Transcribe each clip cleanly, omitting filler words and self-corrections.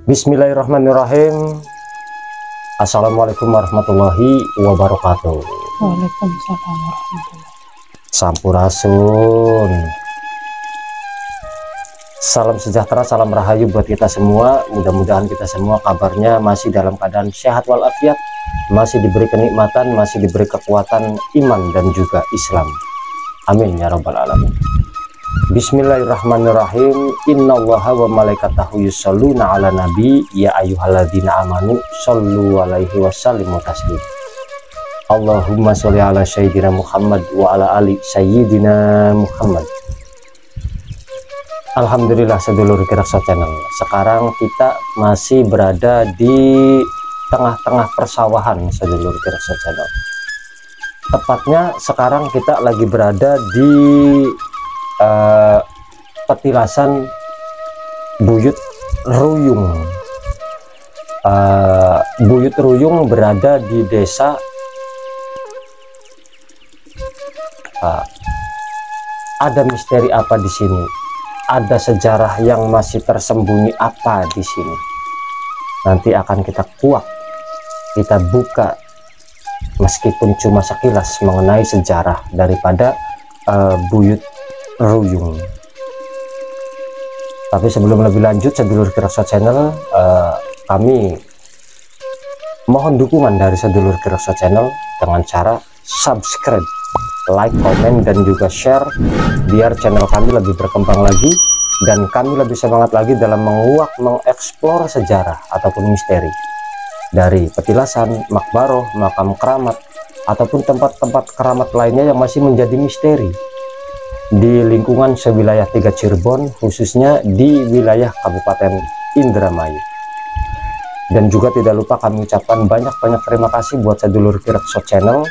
Bismillahirrahmanirrahim. Assalamualaikum warahmatullahi wabarakatuh. Waalaikumsalam warahmatullahi. Sampurasun. Salam sejahtera, salam rahayu buat kita semua. Mudah-mudahan kita semua kabarnya masih dalam keadaan sehat walafiat, masih diberi kenikmatan, masih diberi kekuatan iman dan juga Islam. Amin ya rabbal alamin. Bismillahirrahmanirrahim. Innallaha wa malaikatahu yusholluna ala nabi ya ayyuhalladzina amanu shollu alaihi wasallimu taslima. Allahumma sholli ala sayyidina Muhammad wa ala ali sayyidina Muhammad. Alhamdulillah sedulur Kirakso Channel. Sekarang kita masih berada di tengah-tengah persawahan sedulur Kirakso Channel. Tepatnya sekarang kita lagi berada di petilasan Buyut Ruyung. Buyut Ruyung berada di desa ada misteri apa di sini? Ada sejarah yang masih tersembunyi apa di sini? Nanti akan kita kuak, kita buka meskipun cuma sekilas mengenai sejarah daripada Buyut Ruyung. Tapi sebelum lebih lanjut sedulur Kirakso Channel, kami mohon dukungan dari sedulur Kirakso Channel dengan cara subscribe, like, komen, dan juga share biar channel kami lebih berkembang lagi dan kami lebih semangat lagi dalam menguak, mengeksplor sejarah ataupun misteri dari petilasan, makbaroh, makam keramat ataupun tempat-tempat keramat lainnya yang masih menjadi misteri di lingkungan sewilayah 3 Cirebon, khususnya di wilayah Kabupaten Indramayu. Dan juga tidak lupa kami ucapkan banyak-banyak terima kasih buat sedulur Kirakso Channel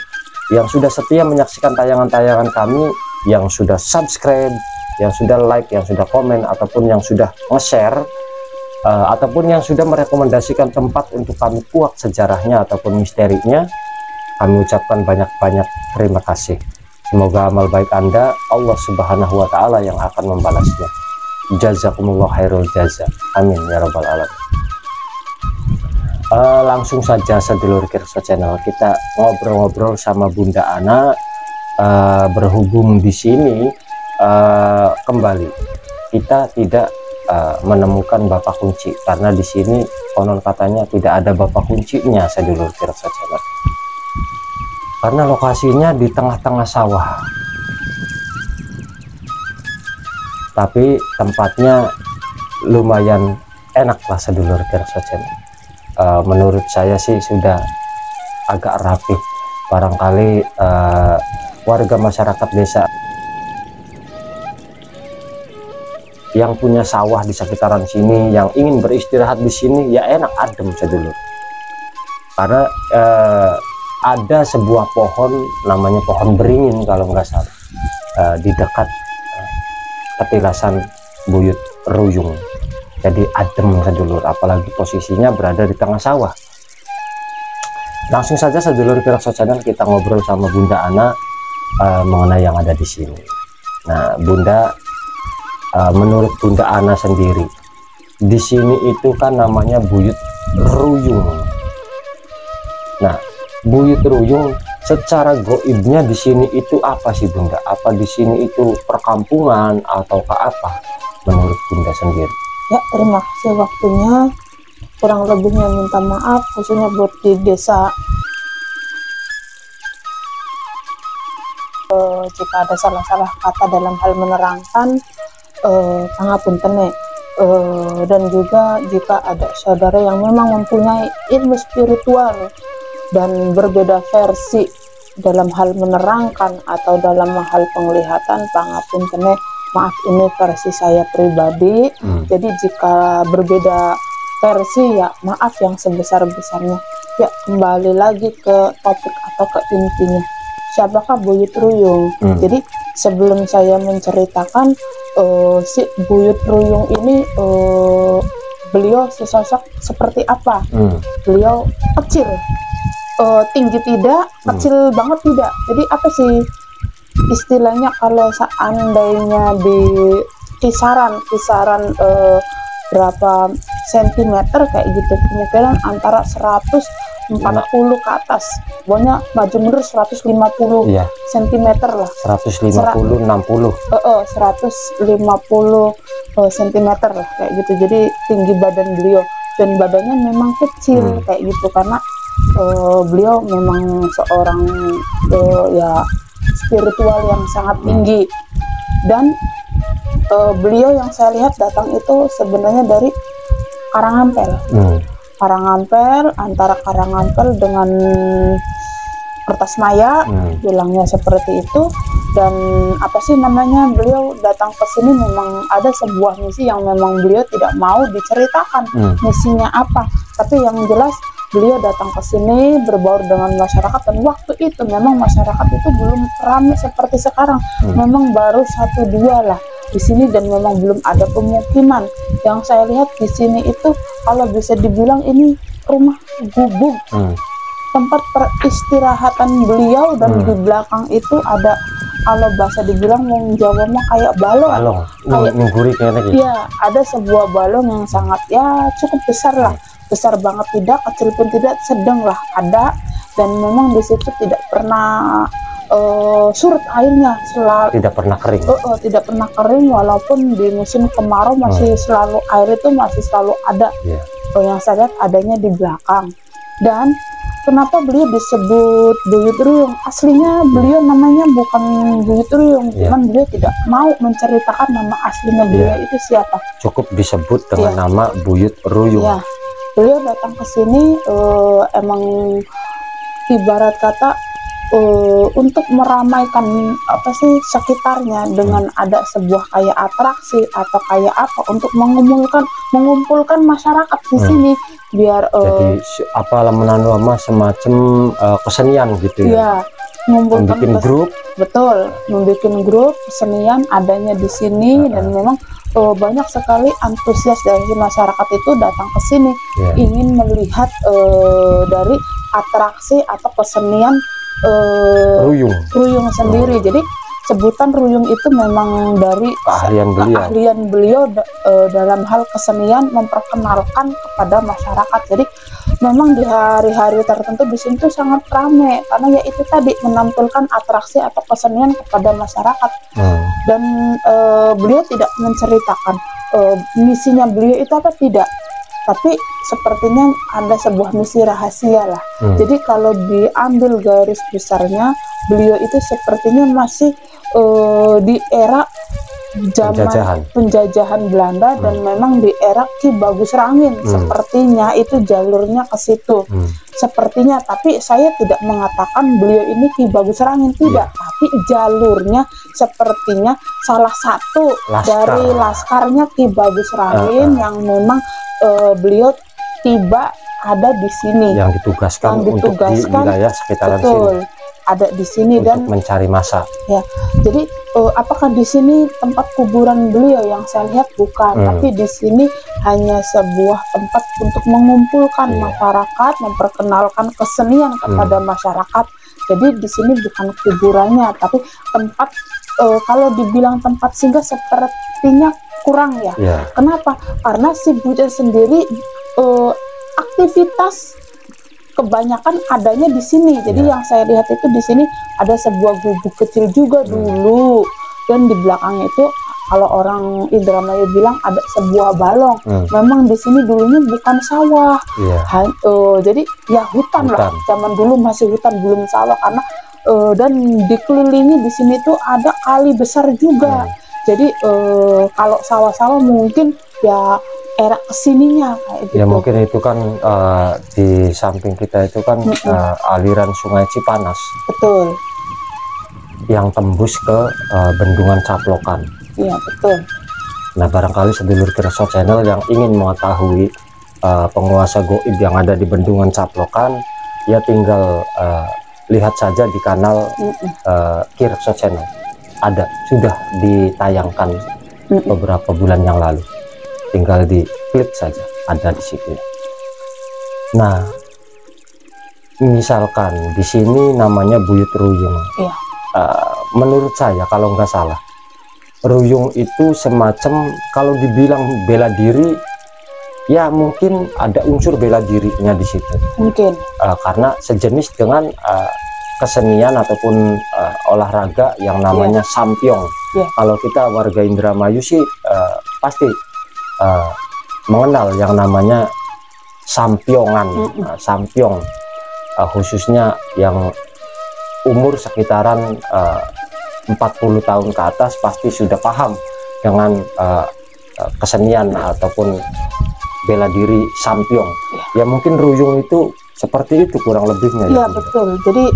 yang sudah setia menyaksikan tayangan-tayangan kami, yang sudah subscribe, yang sudah like, yang sudah komen, ataupun yang sudah nge-share, ataupun yang sudah merekomendasikan tempat untuk kami kuak sejarahnya ataupun misterinya. Kami ucapkan banyak-banyak terima kasih. Semoga amal baik Anda Allah Subhanahu wa Ta'ala yang akan membalasnya. Jazakumullah khairul jaza. Amin ya rabbal alamin. Langsung saja sedulur Kirakso Channel, kita ngobrol-ngobrol sama Bunda Ana. Berhubung di sini kembali kita tidak menemukan bapak kunci, karena di sini konon katanya tidak ada bapak kuncinya sedulur Kirakso Channel, karena lokasinya di tengah-tengah sawah. Tapi tempatnya lumayan enak lah sedulur Kirakso Channel. Menurut saya sih sudah agak rapi. Barangkali warga masyarakat desa yang punya sawah di sekitaran sini yang ingin beristirahat di sini, ya enak adem sedulur. Karena ada sebuah pohon namanya pohon beringin kalau nggak salah, di dekat petilasan Buyut Ruyung. Jadi adem sedulur, apalagi posisinya berada di tengah sawah. Langsung saja sedulur Kirakso Channel, kita ngobrol sama Bunda Ana mengenai yang ada di sini. Nah Bunda, menurut Bunda Ana sendiri, di sini itu kan namanya Buyut Ruyung. Nah Buyut Ruyung secara goibnya di sini itu apa sih Bunda? Apa di sini itu perkampungan ataukah apa menurut Bunda sendiri? Ya, terima kasih waktunya. Kurang lebihnya minta maaf, khususnya buat di desa. Jika ada salah-salah kata dalam hal menerangkan, pangapunten. Dan juga jika ada saudara yang memang mempunyai ilmu spiritual dan berbeda versi dalam hal menerangkan atau dalam hal penglihatan, pangapunten. Maaf, ini versi saya pribadi. Jadi jika berbeda versi, ya maaf yang sebesar-besarnya. Ya, kembali lagi ke topik atau ke intinya. Siapakah Buyut Ruyung? Jadi sebelum saya menceritakan si Buyut Ruyung ini, beliau sesosok seperti apa? Beliau kecil, tinggi tidak, kecil banget tidak. Jadi apa sih istilahnya kalau seandainya di kisaran berapa cm kayak gitu, kemungkinan antara 140 ke atas, pokoknya maju mundur 150 cm lah, 150 60 150 cm lah kayak gitu. Jadi tinggi badan beliau, dan badannya memang kecil kayak gitu karena beliau memang seorang ya spiritual yang sangat tinggi. Dan beliau yang saya lihat datang itu sebenarnya dari Karangampel. Karangampel, antara Karangampel dengan Kertasmaya, bilangnya seperti itu. Dan apa sih namanya, beliau datang ke sini memang ada sebuah misi yang memang beliau tidak mau diceritakan misinya apa, tapi yang jelas beliau datang ke sini berbaur dengan masyarakat. Dan waktu itu memang masyarakat itu belum ramai seperti sekarang, memang baru 1-2 lah di sini, dan memang belum ada pemukiman. Yang saya lihat di sini itu kalau bisa dibilang ini rumah gubuk, tempat peristirahatan beliau. Dan di belakang itu ada, kalau bahasa dibilang wong Jawa mah kayak balong, kayak mengguri kayaknya gitu. Iya, ada sebuah balong yang sangat ya cukup besar lah, besar banget tidak, kecil pun tidak, sedang lah ada. Dan memang di situ tidak pernah surut airnya, tidak pernah kering. Tidak pernah kering, walaupun di musim kemarau masih selalu, air itu masih selalu ada. Yang saya lihat adanya di belakang. Dan kenapa beliau disebut Buyut Ruyung? Aslinya beliau namanya bukan Buyut Ruyung, cuman beliau tidak mau menceritakan nama aslinya beliau itu siapa. Cukup disebut dengan nama Buyut Ruyung. Beliau datang ke sini emang ibarat kata untuk meramaikan apa sih sekitarnya dengan ada sebuah kayak atraksi atau kayak apa, untuk mengumpulkan masyarakat di sini biar jadi apa lama semacam kesenian gitu ya. Membuat grup. Betul, membuat grup kesenian adanya di sini. Dan memang banyak sekali antusias dari masyarakat itu datang ke sini ingin melihat dari atraksi atau kesenian ruyung sendiri. Jadi sebutan ruyung itu memang dari keahlian beliau dalam hal kesenian, memperkenalkan kepada masyarakat. Jadi memang di hari-hari tertentu di sini tuh sangat ramai karena ya itu tadi, menampilkan atraksi atau kesenian kepada masyarakat. Dan beliau tidak menceritakan misinya beliau itu apa, tidak, tapi sepertinya ada sebuah misi rahasia lah. Jadi kalau diambil garis besarnya, beliau itu sepertinya masih di era zaman penjajahan Belanda. Dan memang di era Ki Bagus Rangin, sepertinya itu jalurnya ke situ. Sepertinya, tapi saya tidak mengatakan beliau ini Ki Bagus Rangin, tidak, tapi jalurnya sepertinya salah satu dari laskarnya Ki Bagus Rangin yang memang beliau tiba ada di sini, yang ditugaskan untuk di wilayah sekitaran sini, ada di sini untuk dan mencari massa. Jadi apakah di sini tempat kuburan beliau? Yang saya lihat bukan, tapi di sini hanya sebuah tempat untuk mengumpulkan masyarakat, memperkenalkan kesenian kepada masyarakat. Jadi di sini bukan kuburannya, tapi tempat kalau dibilang tempat singgah sepertinya kurang ya. Kenapa? Karena si Buddha sendiri aktivitas kebanyakan adanya di sini. Jadi yang saya lihat itu di sini ada sebuah gubuk kecil juga dulu, dan di belakangnya itu kalau orang Indramayu bilang ada sebuah balong. Memang di sini dulunya bukan sawah, jadi ya hutan lah. Zaman dulu masih hutan, belum sawah, karena dan dikelilingi di sini tuh ada kali besar juga. Jadi kalau sawah-sawah mungkin ya era kesininya kayak gitu. Ya mungkin itu kan di samping kita itu kan aliran Sungai Cipanas. Betul. Yang tembus ke Bendungan Caplokan. Iya betul. Nah barangkali sedulur Kirso Channel yang ingin mengetahui penguasa goib yang ada di Bendungan Caplokan, ya tinggal lihat saja di kanal Kirso Channel. Ada, sudah ditayangkan beberapa bulan yang lalu. Tinggal di klik saja, ada di situ. Nah, misalkan di sini namanya Buyut Ruyung. Menurut saya kalau nggak salah, Ruyung itu semacam kalau dibilang bela diri ya mungkin ada unsur bela dirinya di situ. Mungkin. Karena sejenis dengan kesenian ataupun olahraga yang namanya sampyong. Kalau kita warga Indramayu sih pasti mengenal yang namanya sampyongan, sampyong, khususnya yang umur sekitaran 40 tahun ke atas pasti sudah paham dengan kesenian ataupun bela diri sampyong. Ya mungkin ruyung itu seperti itu kurang lebihnya. Ya betul. Jadi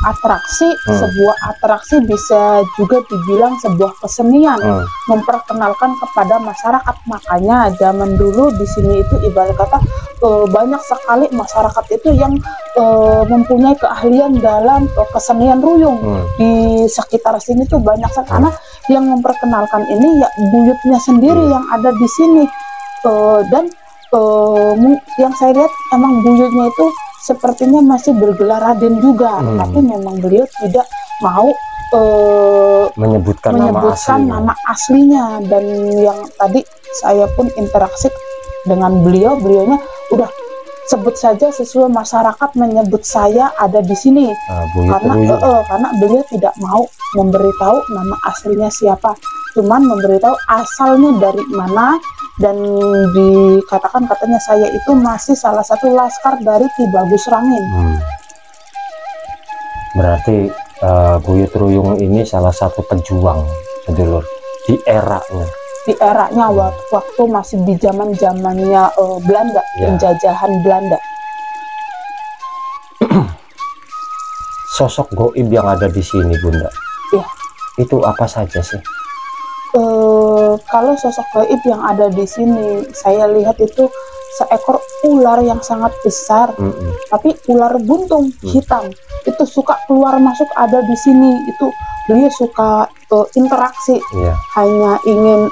atraksi, sebuah atraksi bisa juga dibilang sebuah kesenian, memperkenalkan kepada masyarakat. Makanya zaman dulu di sini itu ibarat kata banyak sekali masyarakat itu yang mempunyai keahlian dalam kesenian ruyung. Di sekitar sini tuh banyak sekali, karena yang memperkenalkan ini ya buyutnya sendiri yang ada di sini. Dan yang saya lihat emang buyutnya itu sepertinya masih bergelar Raden juga, tapi memang beliau tidak mau menyebutkan nama aslinya. Dan yang tadi saya pun interaksi dengan beliaunya udah sebut saja sesuai masyarakat menyebut saya ada di sini, karena beliau tidak mau memberitahu nama aslinya siapa, cuman memberitahu asalnya dari mana. Dan dikatakan katanya saya itu masih salah satu laskar dari Ki Bagus Rangin. Berarti buyut ruyung ini salah satu pejuang sedulur di eranya. Di eranya waktu masih di zamannya Belanda, penjajahan Belanda. Sosok goib yang ada di sini, Bunda. Itu apa saja sih? Kalau sosok gaib yang ada di sini, saya lihat itu seekor ular yang sangat besar, tapi ular buntung hitam. Itu suka keluar masuk ada di sini. Itu beliau suka interaksi, hanya ingin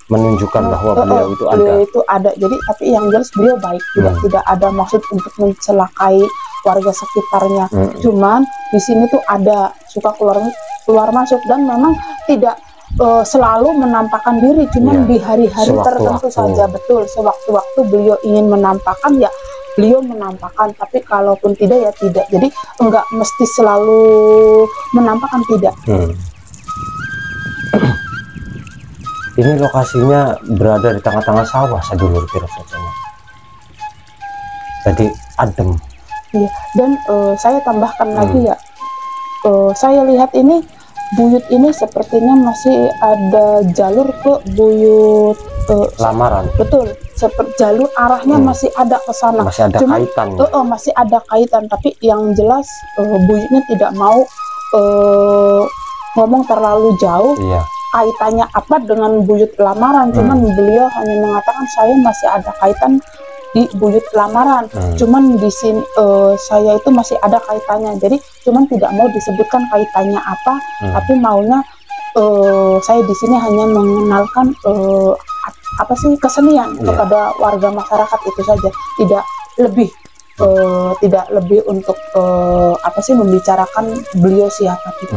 menunjukkan bahwa beliau itu ada. Jadi tapi yang jelas beliau baik, tidak ada maksud untuk mencelakai warga sekitarnya. Cuman di sini tuh ada suka keluar masuk, dan memang tidak selalu menampakkan diri, cuman di hari-hari tertentu saja. Betul, sewaktu-waktu beliau ingin menampakkan ya beliau menampakkan, tapi kalaupun tidak ya tidak. Jadi enggak mesti selalu menampakkan, tidak. Ini lokasinya berada di tengah-tengah sawah sedulur Kirasocena. Jadi adem. Iya, dan saya tambahkan lagi ya, saya lihat ini buyut ini sepertinya masih ada jalur ke buyut lamaran. Betul, seperti jalur arahnya masih ada ke sana. Masih ada kaitan. Masih ada kaitan, tapi yang jelas buyutnya tidak mau ngomong terlalu jauh. Kaitannya apa dengan buyut lamaran? Cuman beliau hanya mengatakan saya masih ada kaitan di buyut lamaran, cuman di sini saya itu masih ada kaitannya. Jadi cuman tidak mau disebutkan kaitannya apa, tapi maunya saya di sini hanya mengenalkan apa sih kesenian kepada warga masyarakat, itu saja. Tidak lebih untuk apa sih membicarakan beliau siapa gitu.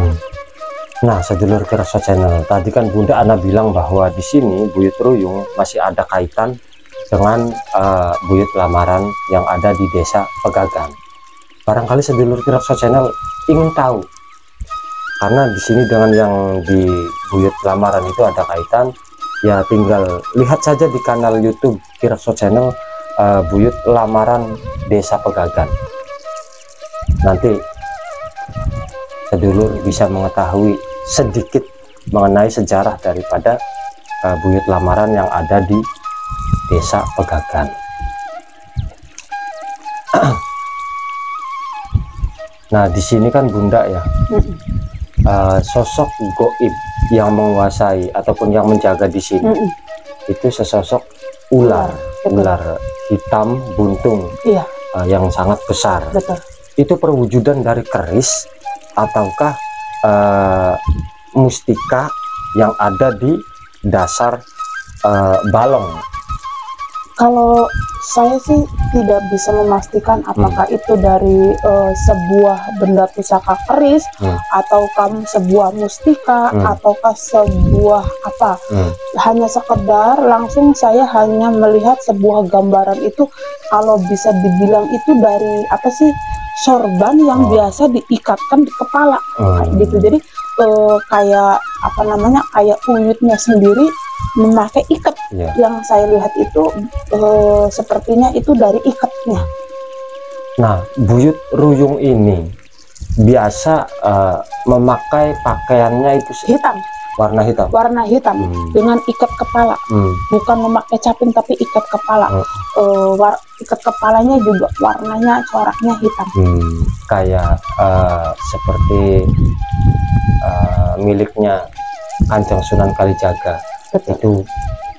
Nah, sedulur Kiraso Channel, tadi kan Bunda Ana bilang bahwa di sini buyut ruyung masih ada kaitan dengan buyut lamaran yang ada di desa Pegagan. Barangkali sedulur Kiraso Channel ingin tahu, karena di sini dengan yang di buyut lamaran itu ada kaitan, ya tinggal lihat saja di kanal YouTube Kiraso Channel buyut lamaran desa Pegagan. Nanti sedulur bisa mengetahui sedikit mengenai sejarah daripada buyut lamaran yang ada di desa Pegagan. Nah, di sini kan Bunda ya, sosok goib yang menguasai ataupun yang menjaga di sini itu sesosok ular hitam buntung yang sangat besar. Betul. Itu perwujudan dari keris ataukah mustika yang ada di dasar balong Kalau saya sih tidak bisa memastikan apakah itu dari sebuah benda pusaka keris, ataukah sebuah mustika, ataukah sebuah apa. Hanya sekedar langsung saya hanya melihat sebuah gambaran itu, kalau bisa dibilang itu dari apa sih, sorban yang biasa diikatkan di kepala kayak gitu. Jadi kayak apa namanya, kayak uyutnya sendiri memakai ikat. Yang saya lihat itu sepertinya itu dari ikatnya. Nah, buyut ruyung ini biasa memakai pakaiannya itu Hitam, warna hitam. warna hitam dengan ikat kepala, bukan memakai caping tapi ikat kepala. Ikat kepalanya juga warnanya, coraknya hitam. Kayak seperti miliknya Kanjeng Sunan Kalijaga. Betul. Itu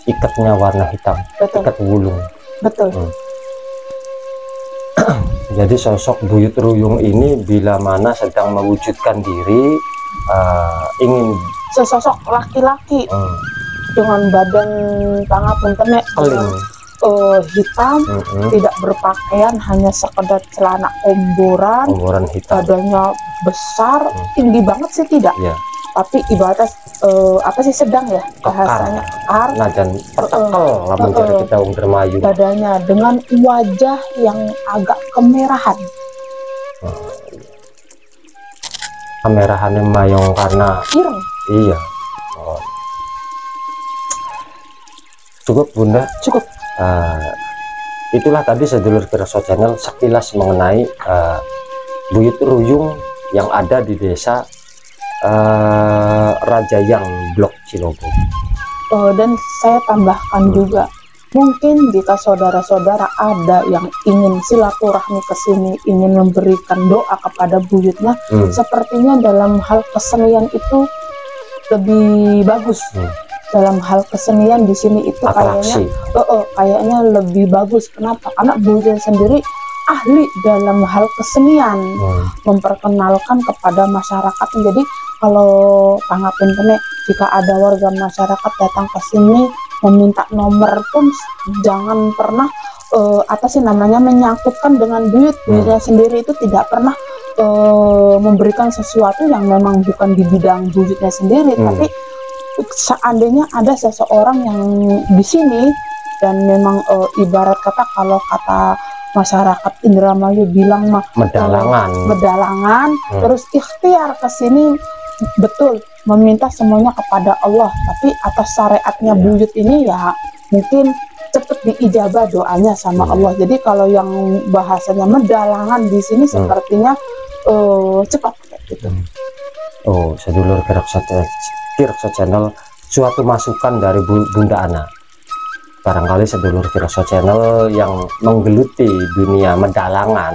ikatnya warna hitam. Betul. Ikat wulung. Betul. Jadi sosok buyut ruyung ini bila mana sedang mewujudkan diri, ingin sesosok laki-laki dengan badan pangapunten hitam, tidak berpakaian, hanya sekedar celana omboran hitam, badannya besar, tinggi banget sih tidak, tapi ibarat apa sih, sedang ya bahasanya, nah dan petekel lamun dari kita dermayu, badannya dengan wajah yang agak kemerahan. Kemerahannya mayong karena ireng. Iya. Cukup Bunda? Cukup. Itulah tadi sedulur Kirakso Channel sekilas mengenai buyut ruyung yang ada di desa Rajayang Blok Cilogo. Dan saya tambahkan juga, mungkin jika saudara-saudara ada yang ingin silaturahmi ke sini, ingin memberikan doa kepada buyutnya, sepertinya dalam hal kesenian itu lebih bagus. Dalam hal kesenian di sini itu kayaknya lebih bagus. Kenapa? Karena buyutnya sendiri ahli dalam hal kesenian, memperkenalkan kepada masyarakat. Jadi kalau pangapunten, jika ada warga masyarakat datang ke sini meminta nomor pun jangan pernah menyangkutkan dengan buyutnya sendiri. Itu tidak pernah memberikan sesuatu yang memang bukan di bidang buyutnya sendiri. Tapi seandainya ada seseorang yang di sini dan memang ibarat kata, kalau kata masyarakat Indramayu bilang mah medalangan, terus ikhtiar ke sini, betul meminta semuanya kepada Allah, tapi atas syariatnya buyut ini ya mungkin cepat diijabah doanya sama Allah. Jadi kalau yang bahasanya medalangan di sini sepertinya cepat gitu. Sedulur Kirakso Channel, suatu masukan dari Bunda Ana. Barangkali sedulur Kirakso Channel yang menggeluti dunia medalangan,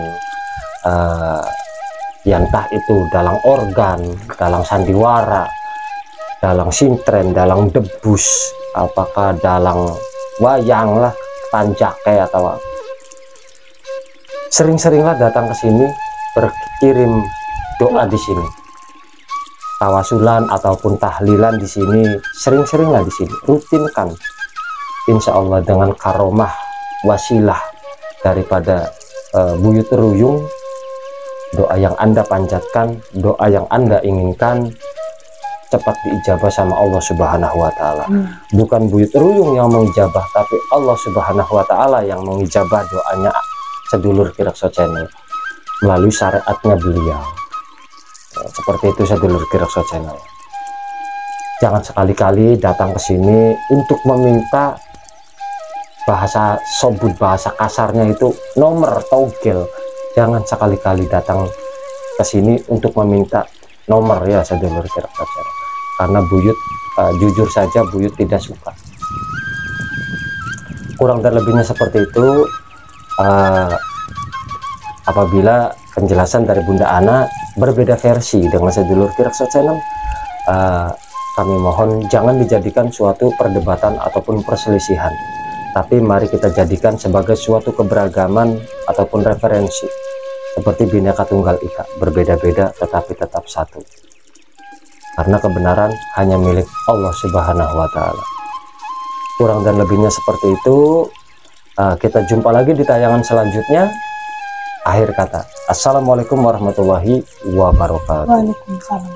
entah itu dalang organ, dalang sandiwara, dalang sintren, dalang debus, apakah dalang wayang lah, tanjake atau sering-seringlah datang ke sini, berkirim doa di sini, tawasulan ataupun tahlilan di sini, sering-seringlah di sini, rutinkan. Insya Allah dengan karomah wasilah daripada buyut ruyung, doa yang Anda panjatkan, doa yang Anda inginkan cepat diijabah sama Allah Subhanahu wa Ta'ala. Bukan buyut ruyung yang mengijabah, tapi Allah Subhanahu wa Ta'ala yang mengijabah doanya sedulur Kirakso Channel melalui syariatnya beliau. Seperti itu sedulur Kirakso Channel. Jangan sekali-kali datang ke sini untuk meminta, bahasa sobut, bahasa kasarnya itu nomor togel. Jangan sekali-kali datang ke sini untuk meminta nomor ya sedulur Kirakso Channel. Karena buyut jujur saja buyut tidak suka. Kurang dan lebihnya seperti itu. Apabila penjelasan dari Bunda Ana berbeda versi dengan sedulur Kirakso Channel, kami mohon jangan dijadikan suatu perdebatan ataupun perselisihan, tapi mari kita jadikan sebagai suatu keberagaman ataupun referensi, seperti Bhinneka Tunggal Ika, berbeda-beda tetapi tetap satu, karena kebenaran hanya milik Allah Subhanahu wa Ta'ala. Kurang dan lebihnya seperti itu. Kita jumpa lagi di tayangan selanjutnya. Akhir kata, assalamualaikum warahmatullahi wabarakatuh. Waalaikumsalam.